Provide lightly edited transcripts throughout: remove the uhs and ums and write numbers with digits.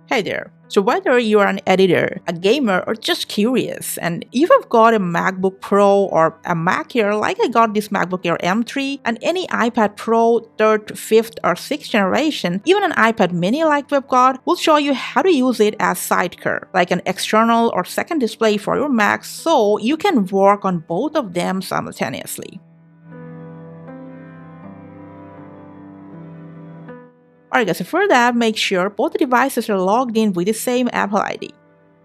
Hey there. So whether you're an editor, a gamer, or just curious, and if you've got a MacBook Pro or a Mac Air, like I got this MacBook Air M3, and any iPad Pro 3rd, 5th, or 6th generation, even an iPad mini like we've got, will show you how to use it as sidecar, like an external or second display for your Mac, so you can work on both of them simultaneously. Alright guys, so for that, make sure both devices are logged in with the same Apple ID.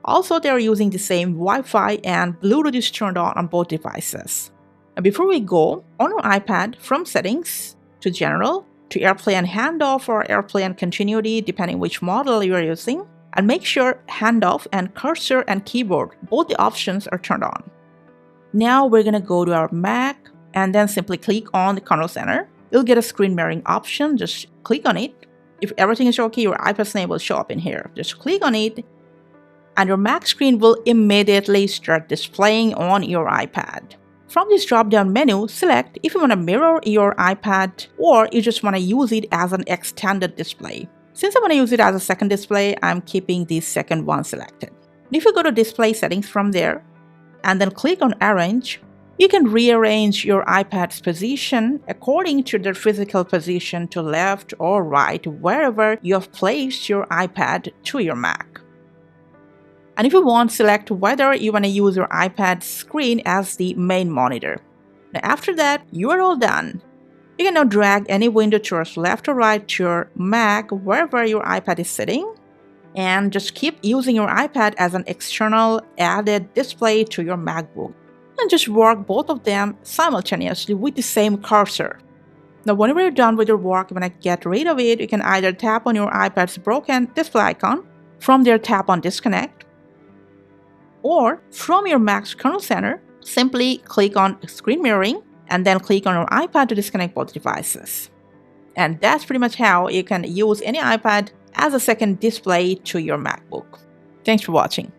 Also, they are using the same Wi-Fi and Bluetooth is turned on both devices. Now before we go, on your iPad, from Settings to General to AirPlay and Handoff or AirPlay and Continuity depending which model you are using, and make sure Handoff and Cursor and Keyboard, both the options are turned on. Now we're going to go to our Mac and then simply click on the Control Center. You'll get a screen mirroring option, just click on it. If everything is okay, your iPad's name will show up in here. Just click on it, and your Mac screen will immediately start displaying on your iPad. From this drop-down menu, select if you want to mirror your iPad or you just want to use it as an extended display. Since I want to use it as a second display, I'm keeping the second one selected. If you go to Display Settings from there, and then click on Arrange, you can rearrange your iPad's position according to their physical position to left or right, wherever you have placed your iPad to your Mac. And if you want, select whether you want to use your iPad screen as the main monitor. Now after that, you are all done. You can now drag any window towards left or right to your Mac, wherever your iPad is sitting, and just keep using your iPad as an external added display to your MacBook. And just work both of them simultaneously with the same cursor. Now whenever you're done with your work, when I get rid of it, you can either tap on your iPad's broken display icon, from there tap on Disconnect, or from your Mac's Kernel Center, simply click on Screen Mirroring and then click on your iPad to disconnect both devices. And that's pretty much how you can use any iPad as a second display to your MacBook. Thanks for watching.